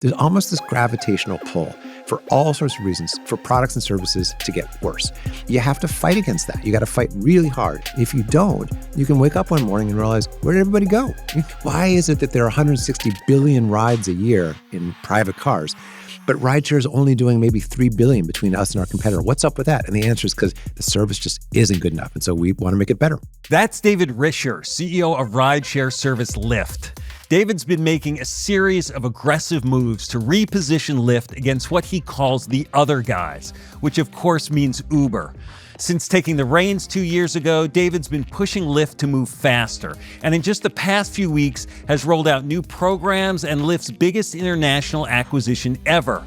There's almost this gravitational pull for all sorts of reasons for products and services to get worse. You have to fight against that. You got to fight really hard. If you don't, you can wake up one morning and realize, where did everybody go? Why is it that there are 160 billion rides a year in private cars, but rideshare is only doing maybe 3 billion between us and our competitor? What's up with that? And the answer is because the service just isn't good enough. And so we want to make it better. That's David Risher, CEO of rideshare service Lyft. David's been making a series of aggressive moves to reposition Lyft against what he calls the other guys, which of course means Uber. Since taking the reins 2 years ago, David's been pushing Lyft to move faster, and in just the past few weeks has rolled out new programs and Lyft's biggest international acquisition ever.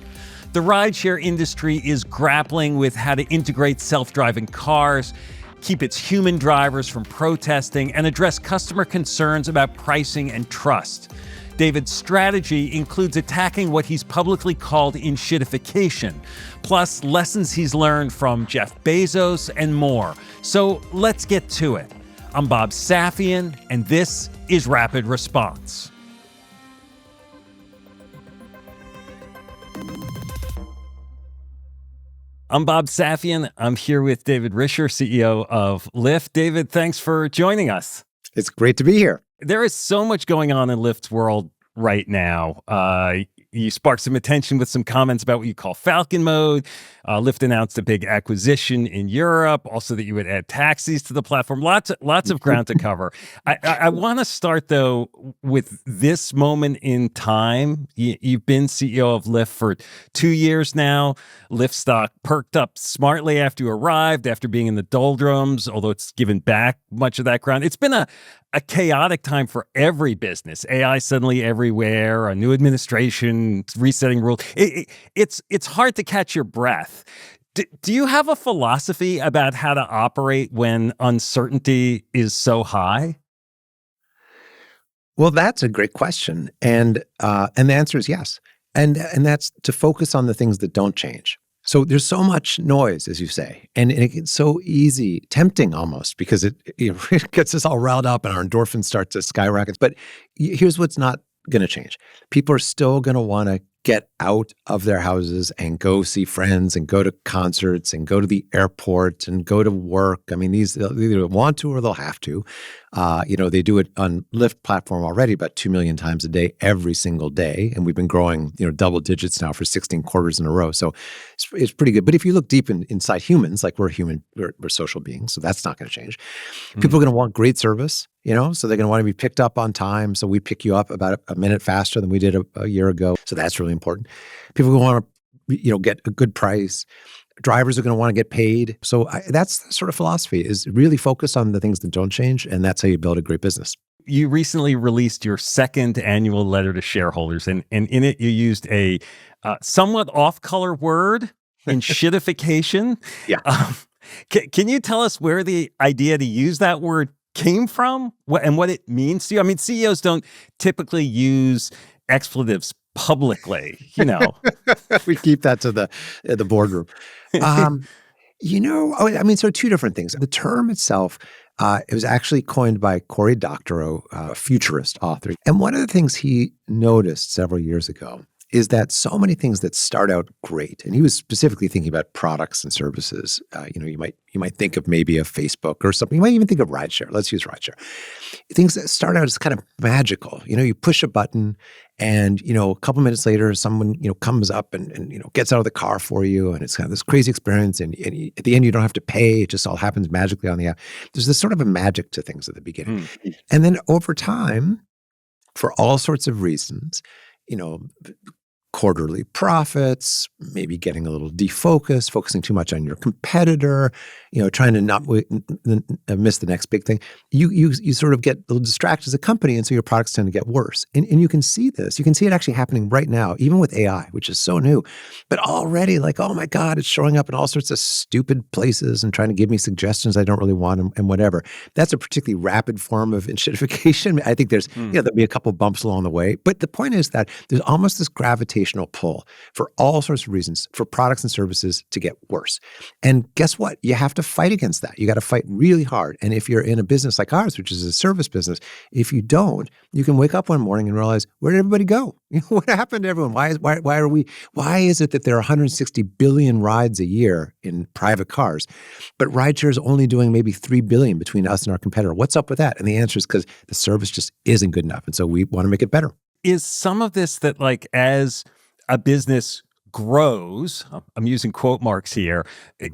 The rideshare industry is grappling with how to integrate self-driving cars, keep its human drivers from protesting, and address customer concerns about pricing and trust. David's strategy includes attacking what he's publicly called inshitification, plus lessons he's learned from Jeff Bezos and more. So let's get to it. I'm Bob Safian, and this is Rapid Response. I'm Bob Safian. I'm here with David Risher, CEO of Lyft. David, thanks for joining us. It's great to be here. There is so much going on in Lyft's world right now. You sparked some attention with some comments about what you call falcon mode. Lyft announced a big acquisition in Europe, also that you would add taxis to the platform. Lots of ground to cover. I want to start, though, with this moment in time. You've been CEO of Lyft for 2 years now. Lyft stock perked up smartly after you arrived, after being in the doldrums, although it's given back much of that ground. It's been a chaotic time for every business. AI suddenly everywhere, a new administration, resetting rules. It's hard to catch your breath. Do you have a philosophy about how to operate when uncertainty is so high? Well, that's a great question. And the answer is yes. And that's to focus on the things that don't change. So there's so much noise, as you say, and it gets so easy, tempting almost, because it gets us all riled up and our endorphins start to skyrocket. But here's what's not going to change. People are still going to want to get out of their houses and go see friends and go to concerts and go to the airport and go to work. I mean, they'll either want to or they'll have to. They do it on Lyft platform already about 2 million times a day, every single day. And we've been growing, double digits now for 16 quarters in a row. So it's pretty good. But if you look deep inside humans, like we're social beings, so that's not going to change. People are going to want great service, so they're going to want to be picked up on time. So we pick you up about a minute faster than we did a year ago. So that's really important. People are going to want to, get a good price. Drivers are going to want to get paid. So that's the sort of philosophy, is really focus on the things that don't change. And that's how you build a great business. You recently released your second annual letter to shareholders. And in it, you used a somewhat off-color word, inshitification. Yeah. Can you tell us where the idea to use that word came from and what it means to you? I mean, CEOs don't typically use expletives publicly, We keep that to the boardroom. So two different things. The term itself, it was actually coined by Cory Doctorow, a futurist author. And one of the things he noticed several years ago is that so many things that start out great, and he was specifically thinking about products and services. You might think of maybe a Facebook or something. You might even think of rideshare. Let's use rideshare. Things that start out as kind of magical. You push a button, and a couple minutes later, someone comes up and gets out of the car for you, and it's kind of this crazy experience. And at the end, you don't have to pay; it just all happens magically on the app. There's this sort of a magic to things at the beginning, and then over time, for all sorts of reasons, quarterly profits, maybe getting a little defocused, focusing too much on your competitor, trying to not miss the next big thing. You sort of get a little distracted as a company, and so your products tend to get worse. And you can see this. You can see it actually happening right now, even with AI, which is so new. But already, oh my God, it's showing up in all sorts of stupid places and trying to give me suggestions I don't really want and whatever. That's a particularly rapid form of inshitification. I think there'll be a couple bumps along the way. But the point is that there's almost this gravitational additional pull for all sorts of reasons for products and services to get worse. And guess what? You have to fight against that. You got to fight really hard. And if you're in a business like ours, which is a service business, if you don't, you can wake up one morning and realize, where did everybody go? What happened to everyone? Why is it that there are 160 billion rides a year in private cars, but rideshare is only doing maybe 3 billion between us and our competitor? What's up with that? And the answer is because the service just isn't good enough. And so we want to make it better. Is some of this that, like, as a business grows, I'm using quote marks here,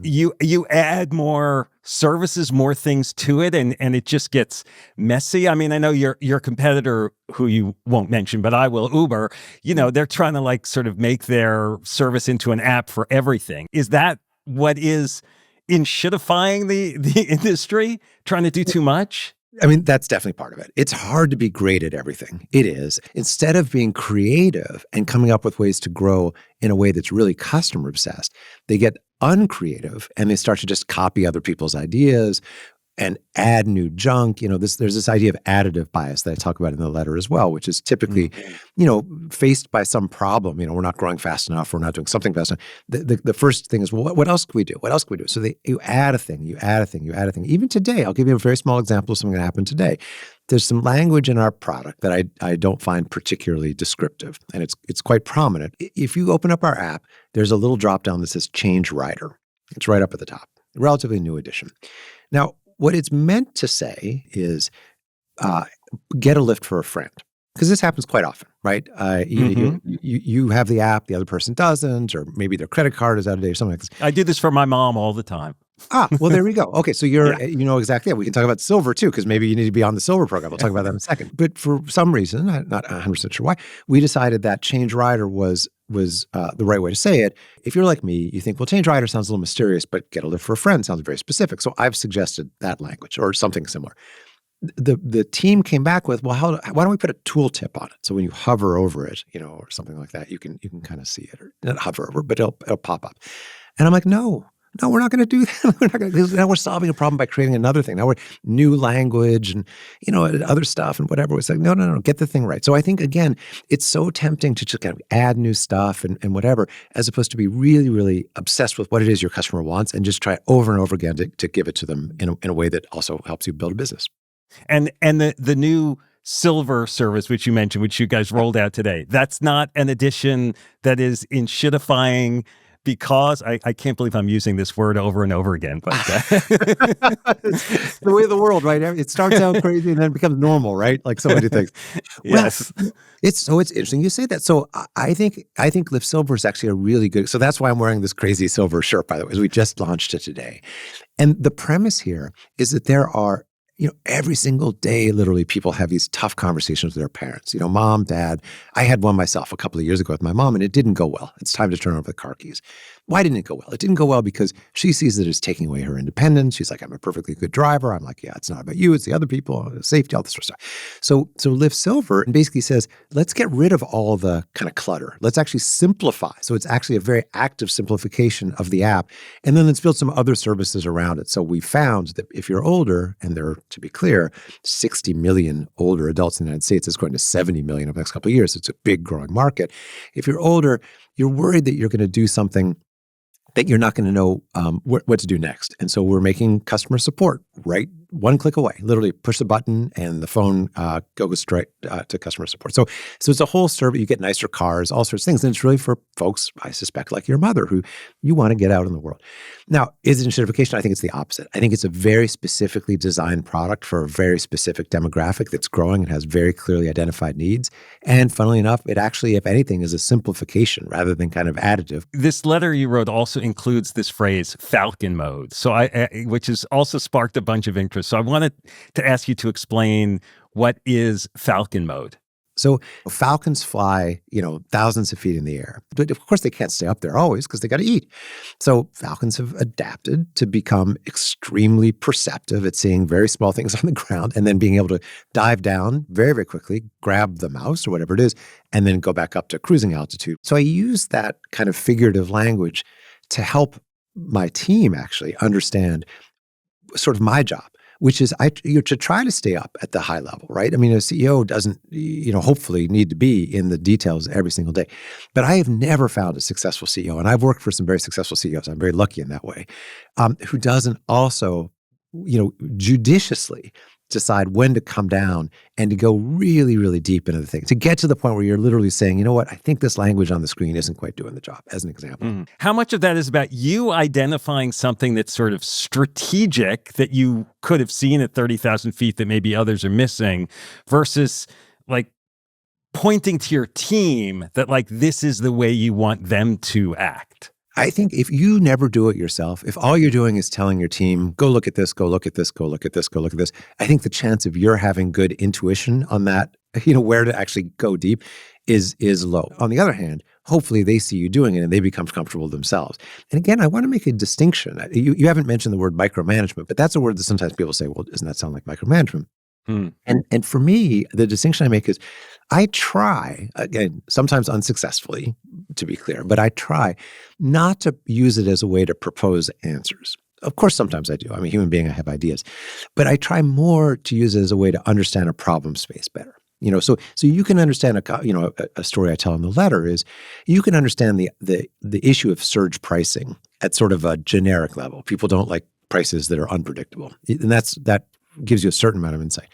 you add more services, more things to it, and it just gets messy? I mean, I know your competitor, who you won't mention, but I will, Uber, they're trying to, like, sort of make their service into an app for everything. Is that what is inshittifying the industry, trying to do too much? I mean, that's definitely part of it. It's hard to be great at everything. It is. Instead of being creative and coming up with ways to grow in a way that's really customer obsessed, they get uncreative and they start to just copy other people's ideas and add new junk. There's this idea of additive bias that I talk about in the letter as well, which is typically, faced by some problem. We're not growing fast enough. We're not doing something fast enough. The first thing is, well, what else can we do? What else can we do? So you add a thing, you add a thing, you add a thing. Even today, I'll give you a very small example of something that happened today. There's some language in our product that I don't find particularly descriptive, and it's quite prominent. If you open up our app, there's a little drop down that says Change Rider. It's right up at the top. Relatively new addition. Now, what it's meant to say is get a Lyft for a friend, because this happens quite often, right? You have the app, the other person doesn't, or maybe their credit card is out of date or something like this. I do this for my mom all the time. Well, there we go. Okay, so you know exactly. We can talk about Silver too, because maybe you need to be on the Silver program. We'll talk about that in a second. But for some reason, I'm not 100% sure why, we decided that Change Rider was the right way to say it. If you're like me, you think, well, Change Rider sounds a little mysterious, but get a Lyft for a friend sounds very specific. So I've suggested that language or something similar. The team came back with, well, why don't we put a tooltip on it? So when you hover over it, or something like that, you can kind of see it, or not hover over, but it'll pop up. And I'm like, no, we're not going to do that. We're not going to. Now we're solving a problem by creating another thing. Now we're new language and other stuff and whatever. It's like, no, get the thing right. So I think, again, it's so tempting to just kind of add new stuff and whatever, as opposed to be really, really obsessed with what it is your customer wants and just try over and over again to give it to them in a way that also helps you build a business. And the new Silver service, which you mentioned, which you guys rolled out today, that's not an addition that is inshittifying, because I can't believe I'm using this word over and over again. But it's the way of the world, right? It starts out crazy and then it becomes normal, right? Like so many things. Yes. Well, it's interesting you say that. So I think Lyft Silver is actually a really good. So that's why I'm wearing this crazy silver shirt, by the way, because we just launched it today. And the premise here is that there are, every single day, literally, people have these tough conversations with their parents. Mom, dad. I had one myself a couple of years ago with my mom, and it didn't go well. It's time to turn over the car keys. Why didn't it go well? It didn't go well because she sees it as taking away her independence. She's like, I'm a perfectly good driver. I'm like, yeah, it's not about you. It's the other people, safety, all this sort of stuff. So Lyft Silver basically says, let's get rid of all the kind of clutter. Let's actually simplify. So it's actually a very active simplification of the app. And then let's build some other services around it. So we found that if you're older, and there are, to be clear, 60 million older adults in the United States, it's going to 70 million over the next couple of years. It's a big growing market. If you're older, you're worried that you're going to do something that you're not going to know what to do next. And so we're making customer support right one click away. Literally push the button and the phone goes straight to customer support. So it's a whole service. You get nicer cars, all sorts of things. And it's really for folks, I suspect, like your mother, who you want to get out in the world. Now, is it inshittification? I think it's the opposite. I think it's a very specifically designed product for a very specific demographic that's growing and has very clearly identified needs. And funnily enough, it actually, if anything, is a simplification rather than kind of additive. This letter you wrote also includes this phrase, falcon mode, which has also sparked a bunch of interest. So I wanted to ask you to explain, what is falcon mode? So falcons fly, thousands of feet in the air. But of course, they can't stay up there always because they got to eat. So falcons have adapted to become extremely perceptive at seeing very small things on the ground and then being able to dive down very, very quickly, grab the mouse or whatever it is, and then go back up to cruising altitude. So I use that kind of figurative language to help my team actually understand sort of my job. which is to try to stay up at the high level, right? I mean, a CEO doesn't, hopefully need to be in the details every single day. But I have never found a successful CEO, and I've worked for some very successful CEOs. I'm very lucky in that way, who doesn't also, judiciously decide when to come down and to go really, really deep into the thing, to get to the point where you're literally saying, you know what, I think this language on the screen isn't quite doing the job, as an example. How much of that is about you identifying something that's sort of strategic that you could have seen at 30,000 feet that maybe others are missing versus like pointing to your team that like this is the way you want them to act? I think if you never do it yourself, if all you're doing is telling your team, go look at this, go look at this, go look at this, go look at this, I think the chance of your having good intuition on that, where to actually go deep is low. On the other hand, hopefully they see you doing it and they become comfortable themselves. And again, I want to make a distinction. You haven't mentioned the word micromanagement, but that's a word that sometimes people say, well, doesn't that sound like micromanagement? And for me, the distinction I make is I try, again, sometimes unsuccessfully, to be clear, but I try not to use it as a way to propose answers. Of course, sometimes I do. I'm a human being. I have ideas. But I try more to use it as a way to understand a problem space better. So you can understand a story I tell in the letter is you can understand the issue of surge pricing at sort of a generic level. People don't like prices that are unpredictable. And that gives you a certain amount of insight.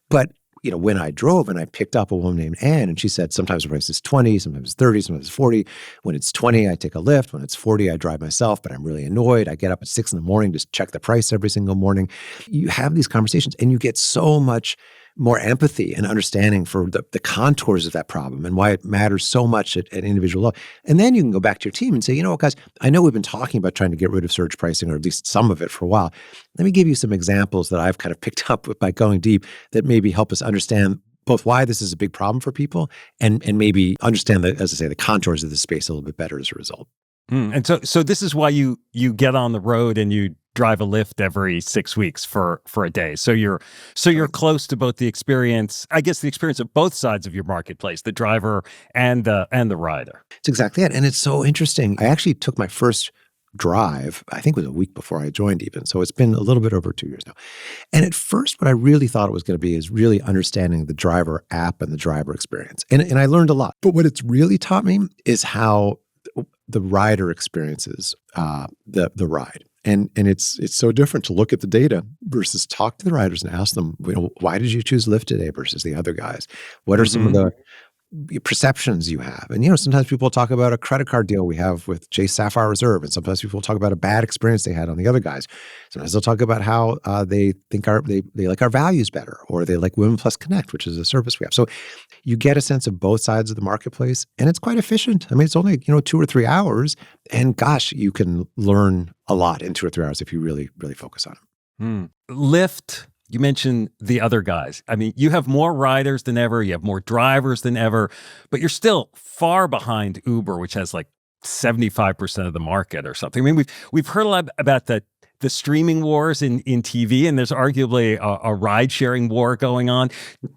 But when I drove and I picked up a woman named Anne, and she said, sometimes the price is 20, sometimes it's 30, sometimes it's 40. When it's 20, I take a Lyft. When it's 40, I drive myself, but I'm really annoyed. I get up at 6 a.m. to check the price every single morning. You have these conversations and you get so much more empathy and understanding for the contours of that problem and why it matters so much at individual level. And then you can go back to your team and say, you know what, guys, I know we've been talking about trying to get rid of surge pricing, or at least some of it for a while. Let me give you some examples that I've kind of picked up by going deep that maybe help us understand both why this is a big problem for people and maybe understand, as I say, the contours of the space a little bit better as a result. And so this is why you get on the road and you drive a Lyft every 6 weeks for a day. So you're close to both the experience of both sides of your marketplace, the driver and the rider. It's exactly it. And it's so interesting. I actually took my first drive, I think it was a week before I joined even. So it's been a little bit over 2 years now. And at first, what I really thought it was going to be is really understanding the driver app and the driver experience. And I learned a lot. But what it's really taught me is how the rider experiences the ride. And it's so different to look at the data versus talk to the riders and ask them, why did you choose Lyft today versus the other guys? What are some of the perceptions you have? And, sometimes people talk about a credit card deal we have with Chase Sapphire Reserve. And sometimes people talk about a bad experience they had on the other guys. Sometimes they'll talk about how they think they like our values better, or they like Women Plus Connect, which is a service we have. So you get a sense of both sides of the marketplace, and it's quite efficient. I mean, it's only, 2 or 3 hours, and gosh, you can learn a lot in 2 or 3 hours if you really, really focus on it. Lyft, you mentioned the other guys. I mean, you have more riders than ever, you have more drivers than ever, but you're still far behind Uber, which has like 75% of the market or something. I mean, we've heard a lot about the streaming wars in TV, and there's arguably a ride-sharing war going on.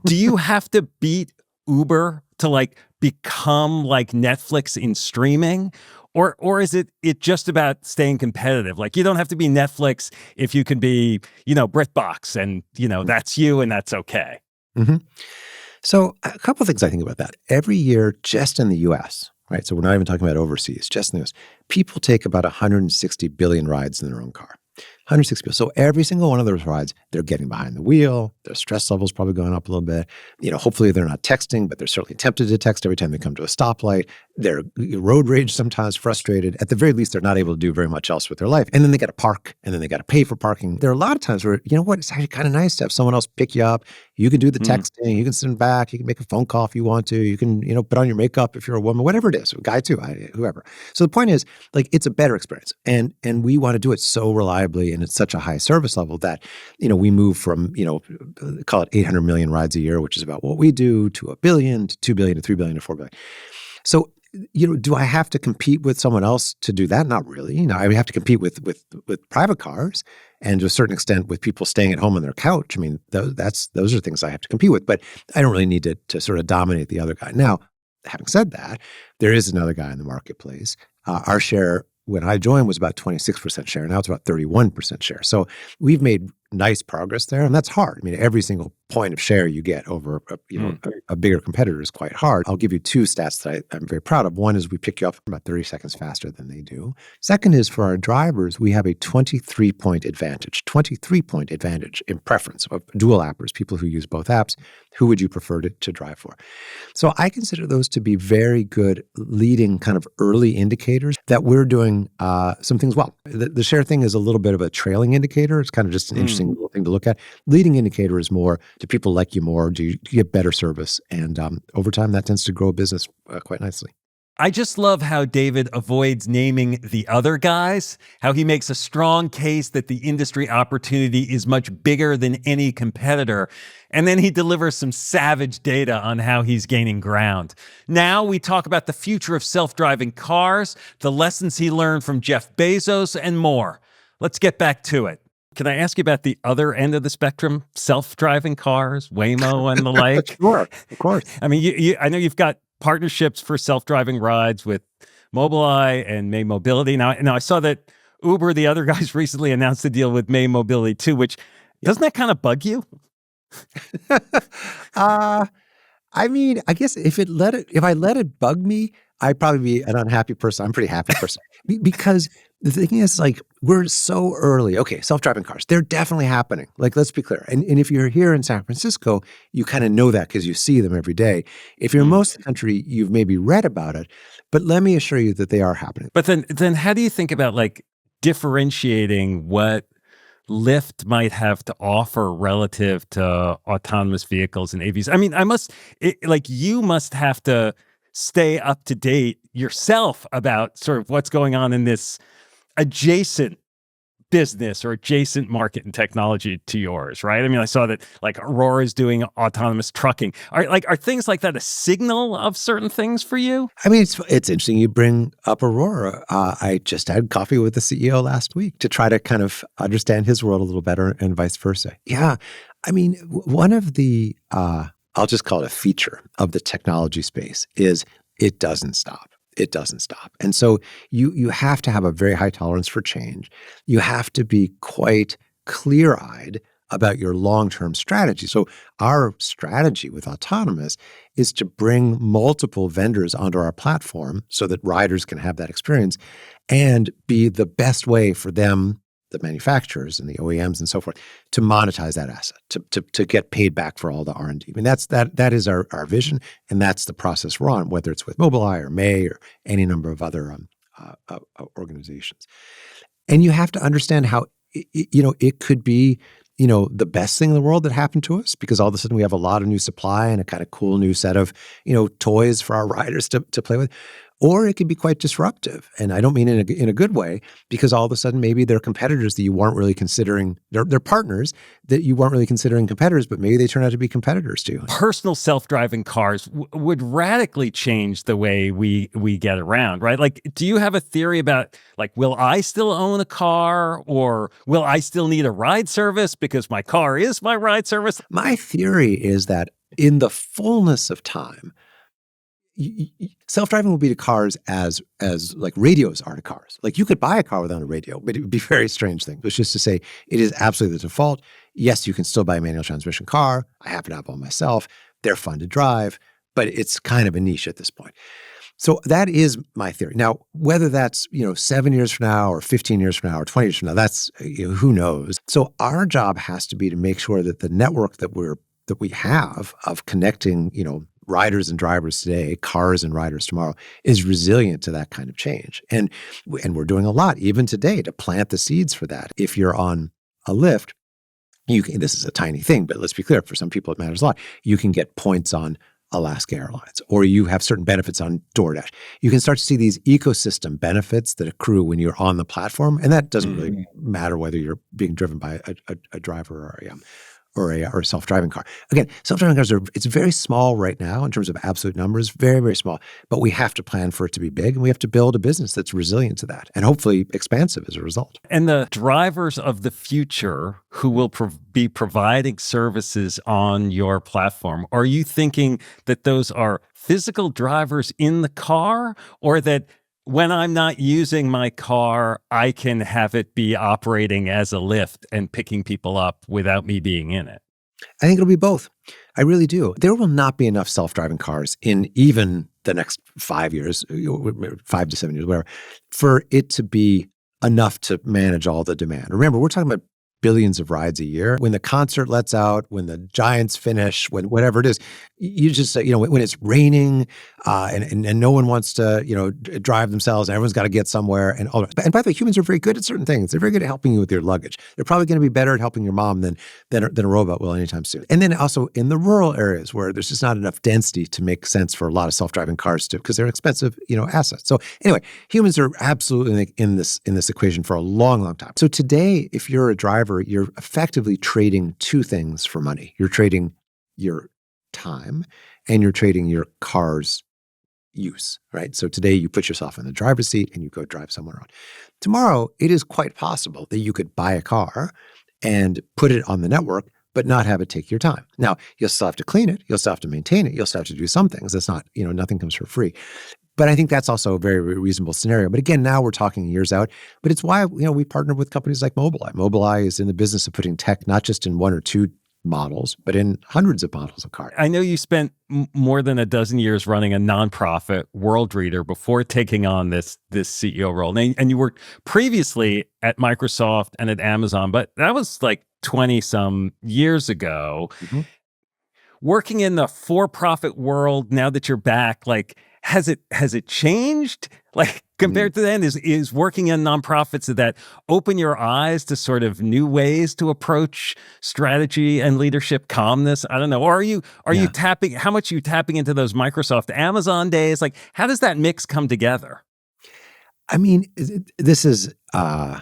Do you have to beat Uber to like become like Netflix in streaming? Or is it just about staying competitive? Like, you don't have to be Netflix if you can be, BritBox, and, that's you and that's okay. Mm-hmm. So a couple of things I think about that. Every year, just in the US, right? So we're not even talking about overseas, just in the US, people take about 160 billion rides in their own car. 160 people. So every single one of those rides, they're getting behind the wheel. Their stress level's probably going up a little bit. Hopefully they're not texting, but they're certainly tempted to text every time they come to a stoplight. They're road rage, sometimes frustrated. At the very least, they're not able to do very much else with their life. And then they got to park, and then they got to pay for parking. There are a lot of times where, it's actually kind of nice to have someone else pick you up. You can do the texting. You can sit back. You can make a phone call if you want to. You can, put on your makeup if you're a woman, whatever it is, a guy too, whoever. So the point is, like, it's a better experience. And we want to do it so reliably and at such a high service level that, we move from, call it 800 million rides a year, which is about what we do, to 1 billion, to 2 billion, to 3 billion, to 4 billion. So, do I have to compete with someone else to do that? Not really. I have to compete with private cars, and to a certain extent with people staying at home on their couch. I mean, those are things I have to compete with, but I don't really need to sort of dominate the other guy. Now, having said that, there is another guy in the marketplace. Our share when I joined was about 26% share. Now it's about 31% share. So we've made nice progress there, and that's hard. I mean, every single point of share you get over a bigger competitor is quite hard. I'll give you two stats that I'm very proud of. One is we pick you up about 30 seconds faster than they do. Second is for our drivers, we have a 23-point advantage in preference of dual appers, people who use both apps. Who would you prefer to drive for? So I consider those to be very good leading kind of early indicators that we're doing some things well. The share thing is a little bit of a trailing indicator. It's kind of just an interesting little thing to look at. Leading indicator is more, do people like you more? Do you get better service? And over time, that tends to grow a business quite nicely. I just love how David avoids naming the other guys, how he makes a strong case that the industry opportunity is much bigger than any competitor. And then he delivers some savage data on how he's gaining ground. Now we talk about the future of self-driving cars, the lessons he learned from Jeff Bezos, and more. Let's get back to it. Can I ask you about the other end of the spectrum? Self-driving cars, Waymo and the like? Sure, of course. I mean, I know you've got partnerships for self-driving rides with Mobileye and May Mobility. Now I saw that Uber, the other guys, recently announced a deal with May Mobility too, which doesn't that kind of bug you? I mean, I guess if I let it bug me, I'd probably be an unhappy person. I'm a pretty happy person because the thing is, like, we're so early. Okay, self-driving cars, they're definitely happening. Like, let's be clear. And if you're here in San Francisco, you kind of know that because you see them every day. If you're in most of the country, you've maybe read about it. But let me assure you that they are happening. But then how do you think about like differentiating what Lyft might have to offer relative to autonomous vehicles and AVs? I mean, you must have to stay up to date yourself about sort of what's going on in this adjacent business or adjacent market and technology to yours, right? I mean, I saw that like Aurora is doing autonomous trucking. Are things like that a signal of certain things for you? I mean, it's interesting you bring up Aurora. I just had coffee with the CEO last week to try to kind of understand his world a little better and vice versa. Yeah. I mean, one of the, I'll just call it a feature of the technology space is it doesn't stop. It doesn't stop. And so you have to have a very high tolerance for change. You have to be quite clear-eyed about your long-term strategy. So our strategy with autonomous is to bring multiple vendors onto our platform so that riders can have that experience and be the best way for them, the manufacturers and the OEMs and so forth, to monetize that asset, to get paid back for all the R&D. I mean, that is our vision, and that's the process we're on, whether it's with Mobileye or May or any number of other organizations. And you have to understand how, it could be, the best thing in the world that happened to us because all of a sudden we have a lot of new supply and a kind of cool new set of, toys for our riders to play with. Or it can be quite disruptive. And I don't mean in a good way, because all of a sudden maybe they're competitors that you weren't really considering. They're partners that you weren't really considering competitors, but maybe they turn out to be competitors to you. Personal self-driving cars would radically change the way we get around, right? Like, do you have a theory about, like, will I still own a car or will I still need a ride service because my car is my ride service? My theory is that in the fullness of time, self-driving will be to cars as like radios are to cars. Like you could buy a car without a radio, but it would be a very strange thing. Which is to say, it is absolutely the default. Yes, you can still buy a manual transmission car. I happen to have one myself. They're fun to drive, but it's kind of a niche at this point. So that is my theory. Now, whether that's 7 years from now or 15 years from now or 20 years from now, that's who knows. So our job has to be to make sure that the network that we have of connecting riders and drivers today, cars and riders tomorrow, is resilient to that kind of change. And we're doing a lot, even today, to plant the seeds for that. If you're on a Lyft, this is a tiny thing, but let's be clear, for some people it matters a lot. You can get points on Alaska Airlines, or you have certain benefits on DoorDash. You can start to see these ecosystem benefits that accrue when you're on the platform, and that doesn't really matter whether you're being driven by a driver or a self-driving car. Again, self-driving cars it's very small right now in terms of absolute numbers, very, very small. But we have to plan for it to be big, and we have to build a business that's resilient to that and hopefully expansive as a result. And the drivers of the future who will be providing services on your platform, are you thinking that those are physical drivers in the car, or that when I'm not using my car, I can have it be operating as a Lyft and picking people up without me being in it. I think it'll be both. I really do. There will not be enough self-driving cars in even the next 5 years, 5 to 7 years, whatever, for it to be enough to manage all the demand. Remember, we're talking about billions of rides a year. When the concert lets out, when the Giants finish, when whatever it is, you just say, when it's raining and no one wants to, drive themselves and everyone's got to get somewhere and all that. And by the way, humans are very good at certain things. They're very good at helping you with your luggage. They're probably going to be better at helping your mom than a robot will anytime soon. And then also in the rural areas where there's just not enough density to make sense for a lot of self-driving cars because they're expensive, assets. So anyway, humans are absolutely in this equation for a long, long time. So today, if you're a driver, you're effectively trading two things for money. You're trading your time and you're trading your car's use, right? So today you put yourself in the driver's seat and you go drive somewhere around. Tomorrow, it is quite possible that you could buy a car and put it on the network, but not have it take your time. Now, you'll still have to clean it. You'll still have to maintain it. You'll still have to do some things. That's not, nothing comes for free. But I think that's also a very, very reasonable scenario. But again, now we're talking years out. But it's why, we partner with companies like Mobileye. Mobileye is in the business of putting tech not just in one or two models, but in hundreds of models of cars. I know you spent more than a dozen years running a nonprofit, World Reader, before taking on this CEO role. And you worked previously at Microsoft and at Amazon, but that was like 20-some years ago. Mm-hmm. Working in the for-profit world, now that you're back, like, has it changed? Like, compared to then, is working in nonprofits, did that open your eyes to sort of new ways to approach strategy and leadership, calmness? I don't know. Or are you tapping, how much are you tapping into those Microsoft, Amazon days? Like, how does that mix come together? I mean, this is, I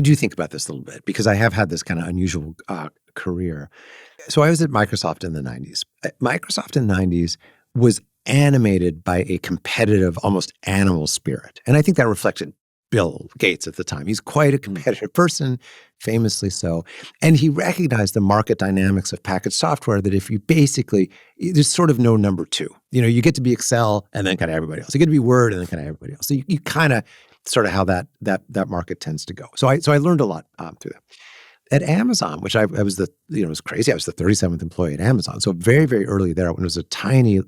do think about this a little bit because I have had this kind of unusual career. So I was at Microsoft in the 90s. Microsoft in the 90s was animated by a competitive, almost animal spirit. And I think that reflected Bill Gates at the time. He's quite a competitive person, famously so. And he recognized the market dynamics of packaged software that if you there's sort of no number two. You get to be Excel and then kind of everybody else. You get to be Word and then kind of everybody else. So you kind of sort of how that market tends to go. So I learned a lot through that. At Amazon, which I was it was crazy. I was the 37th employee at Amazon. So very, very early there when it was a tiny,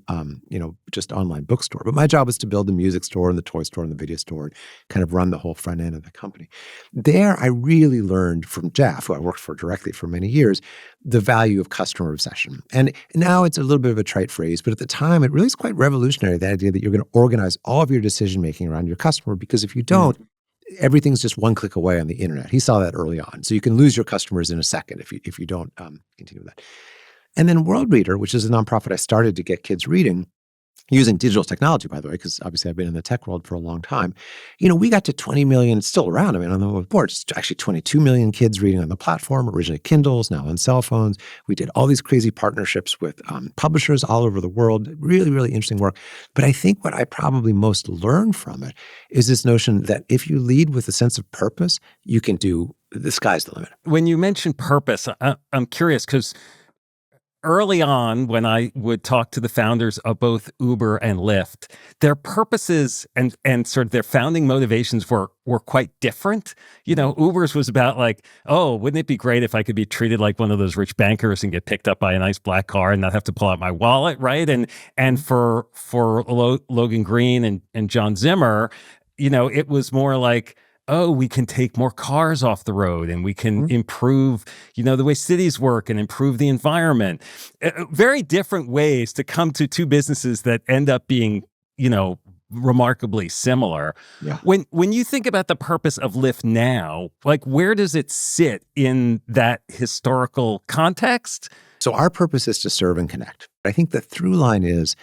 just online bookstore. But my job was to build the music store and the toy store and the video store and kind of run the whole front end of the company. There, I really learned from Jeff, who I worked for directly for many years, the value of customer obsession. And now it's a little bit of a trite phrase, but at the time, it really is quite revolutionary, the idea that you're going to organize all of your decision-making around your customer, because if you don't, everything's just one click away on the internet. He saw that early on. So you can lose your customers in a second if you don't continue with that. And then World Reader, which is a nonprofit I started to get kids reading, using digital technology, by the way, because obviously I've been in the tech world for a long time. We got to 20 million, it's still around. On the board, it's actually 22 million kids reading on the platform, originally Kindles, now on cell phones. We did all these crazy partnerships with publishers all over the world. Really, really interesting work. But I think what I probably most learned from it is this notion that if you lead with a sense of purpose, you can do, the sky's the limit. When you mention purpose, I'm curious because early on, when I would talk to the founders of both Uber and Lyft, their purposes and sort of their founding motivations were quite different. Uber's was about like, oh, wouldn't it be great if I could be treated like one of those rich bankers and get picked up by a nice black car and not have to pull out my wallet, right? And for Logan Green and John Zimmer, it was more like, oh, we can take more cars off the road and we can improve, the way cities work and improve the environment. Very different ways to come to two businesses that end up being, remarkably similar. Yeah. When you think about the purpose of Lyft now, like, where does it sit in that historical context? So our purpose is to serve and connect. I think the through line is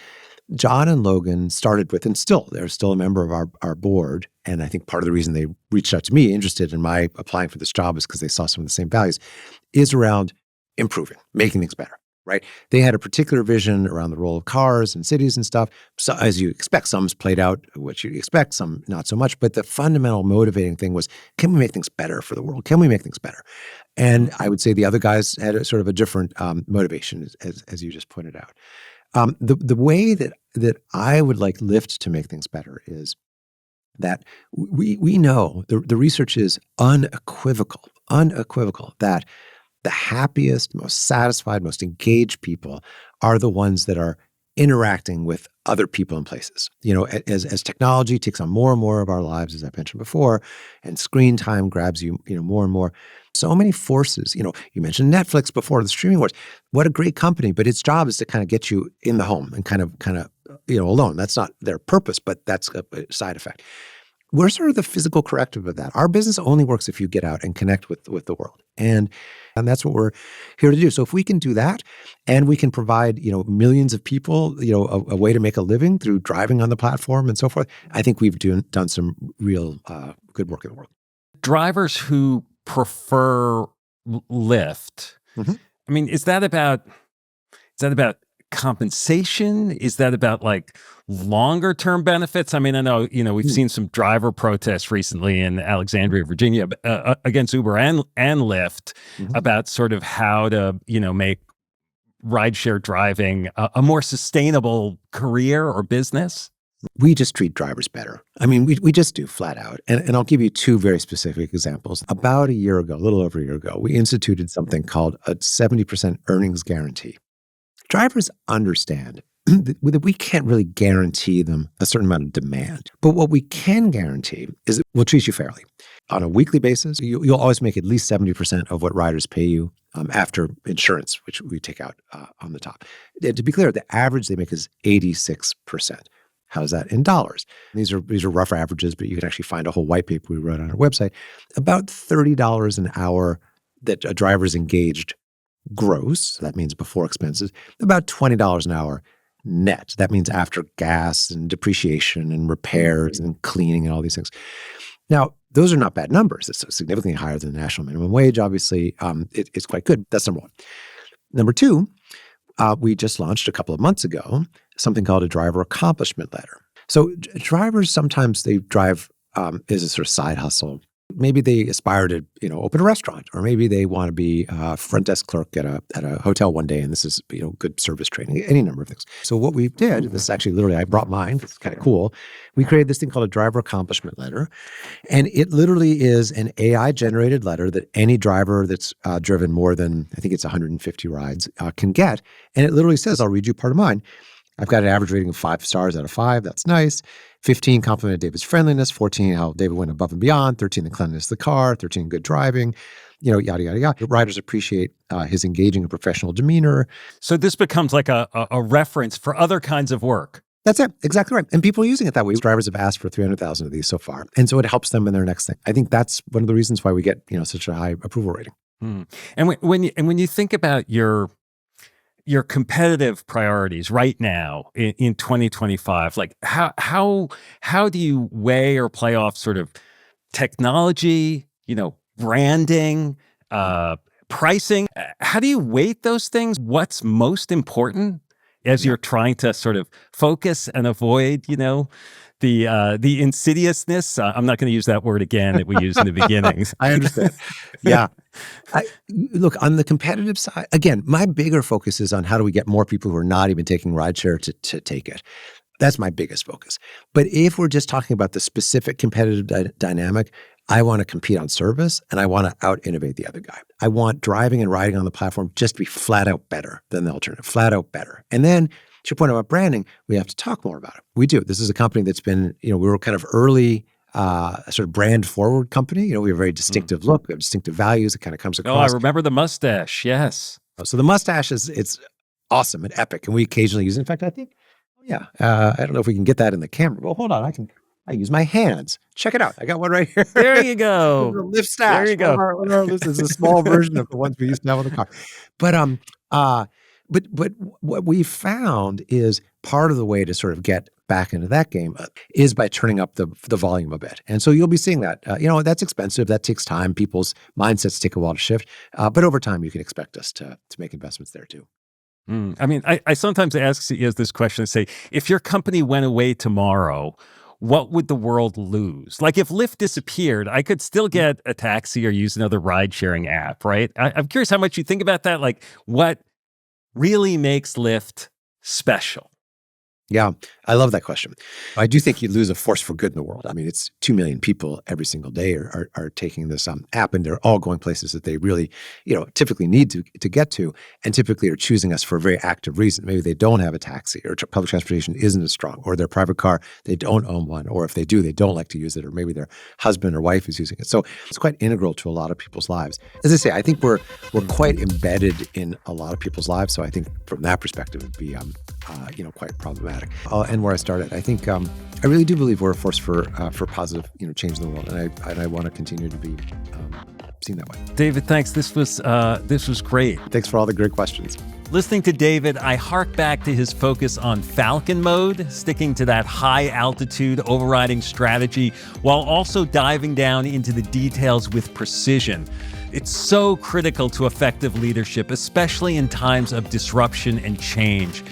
John and Logan started with, and they're still a member of our board. And I think part of the reason they reached out to me, interested in my applying for this job, is because they saw some of the same values, is around improving, making things better, right? They had a particular vision around the role of cars and cities and stuff. So as you expect, some's played out what you expect, some not so much. But the fundamental motivating thing was, can we make things better for the world? Can we make things better? And I would say the other guys had a sort of a different motivation, as you just pointed out. The way that I would like Lyft to make things better is that we know the research is unequivocal that the happiest, most satisfied, most engaged people are the ones that are interacting with other people and places. As technology takes on more and more of our lives, as I mentioned before, and screen time grabs you, more and more. So many forces. You mentioned Netflix before, the streaming wars. What a great company, but its job is to kind of get you in the home and kind of alone. That's not their purpose, but that's a side effect. We're sort of the physical corrective of that. Our business only works if you get out and connect with the world. And that's what we're here to do. So if we can do that and we can provide, millions of people, a way to make a living through driving on the platform and so forth, I think we've done some real good work in the world. Drivers who prefer Lyft, Mhm. I mean, is that about compensation? Is that about like longer term benefits? I mean, I know, we've seen some driver protests recently in Alexandria, Virginia, against Uber and Lyft Mhm. about sort of how to, make rideshare driving a more sustainable career or business. We just treat drivers better. I mean, we just do flat out. And I'll give you two very specific examples. About a year ago, a little over a year ago, we instituted something called a 70% earnings guarantee. Drivers understand that we can't really guarantee them a certain amount of demand. But what we can guarantee is that we'll treat you fairly. On a weekly basis, you'll always make at least 70% of what riders pay you after insurance, which we take out on the top. To be clear, the average they make is 86%. How's that in dollars? These are rough averages, but you can actually find a whole white paper we wrote on our website. About $30 an hour that a driver's engaged gross, that means before expenses, about $20 an hour net. That means after gas and depreciation and repairs and cleaning and all these things. Now, those are not bad numbers. It's significantly higher than the national minimum wage, obviously. It's quite good. That's number one. Number two, we just launched a couple of months ago something called a driver accomplishment letter. So drivers, sometimes they drive as a sort of side hustle. Maybe they aspire to, open a restaurant, or maybe they want to be a front desk clerk at a hotel one day, and this is, good service training, any number of things. So what we did, this is actually literally, I brought mine. It's kind of cool. We created this thing called a driver accomplishment letter, and it literally is an AI-generated letter that any driver that's driven more than, I think it's 150 rides, can get. And it literally says, I'll read you part of mine. I've got an average rating of 5 stars out of 5. That's nice. 15, complimented David's friendliness. 14, how David went above and beyond. 13, the cleanliness of the car. 13, good driving. Yada, yada, yada. Riders appreciate his engaging and professional demeanor. So this becomes like a reference for other kinds of work. That's it. Exactly right. And people are using it that way. Drivers have asked for 300,000 of these so far. And so it helps them in their next thing. I think that's one of the reasons why we get, such a high approval rating. And when you think about your competitive priorities right now in 2025, like how do you weigh or play off sort of technology, branding, pricing? How do you weight those things? What's most important as you're trying to sort of focus and avoid, the insidiousness? I'm not going to use that word again that we used in the beginning. I understand. Yeah. Look, on the competitive side, again, my bigger focus is on how do we get more people who are not even taking rideshare to take it. That's my biggest focus. But if we're just talking about the specific competitive dynamic, I want to compete on service, and I want to out-innovate the other guy. I want driving and riding on the platform just to be flat out better than the alternative, flat out better. And then, to your point about branding, we have to talk more about it. We do. This is a company that's been, we were kind of early, sort of brand forward company. We have a very distinctive look. We have distinctive values. It kind of comes across. Oh, I remember the mustache. Yes. So the mustache it's awesome and epic, and we occasionally use it. In fact, I think, I don't know if we can get that in the camera. Well, hold on. I use my hands. Check it out. I got one right here. There you go. Lyft stash. There you go. This is a small version of the ones we used to have on the car. But what we found is part of the way to sort of get back into that game is by turning up the volume a bit. And so you'll be seeing that. That's expensive. That takes time. People's mindsets take a while to shift. But over time, you can expect us to make investments there too. I mean, I sometimes ask CEOs this question and say, if your company went away tomorrow, what would the world lose? Like if Lyft disappeared, I could still get a taxi or use another ride-sharing app, right? I'm curious how much you think about that. Like what really makes Lyft special? Yeah, I love that question. I do think you lose a force for good in the world. I mean, it's 2 million people every single day are taking this app, and they're all going places that they really, typically need to get to, and typically are choosing us for a very active reason. Maybe they don't have a taxi, or public transportation isn't as strong, or their private car, they don't own one, or if they do, they don't like to use it, or maybe their husband or wife is using it. So it's quite integral to a lot of people's lives. As I say, I think we're quite embedded in a lot of people's lives. So I think from that perspective, it'd be quite problematic. I'll end where I started. I think I really do believe we're a force for positive change in the world, and I want to continue to be seen that way. David, thanks. This was great. Thanks for all the great questions. Listening to David, I hark back to his focus on falcon mode, sticking to that high altitude overriding strategy while also diving down into the details with precision. It's so critical to effective leadership, especially in times of disruption and change.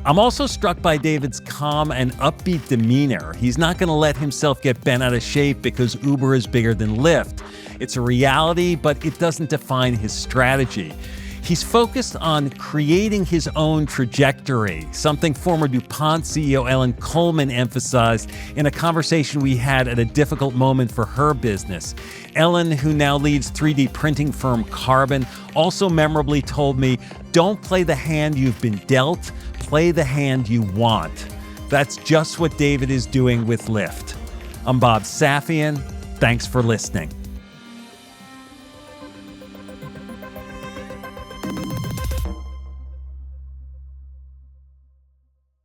I'm also struck by David's calm and upbeat demeanor. He's not going to let himself get bent out of shape because Uber is bigger than Lyft. It's a reality, but it doesn't define his strategy. He's focused on creating his own trajectory, something former DuPont CEO Ellen Coleman emphasized in a conversation we had at a difficult moment for her business. Ellen, who now leads 3D printing firm Carbon, also memorably told me, "Don't play the hand you've been dealt, play the hand you want." That's just what David is doing with Lyft. I'm Bob Safian. Thanks for listening.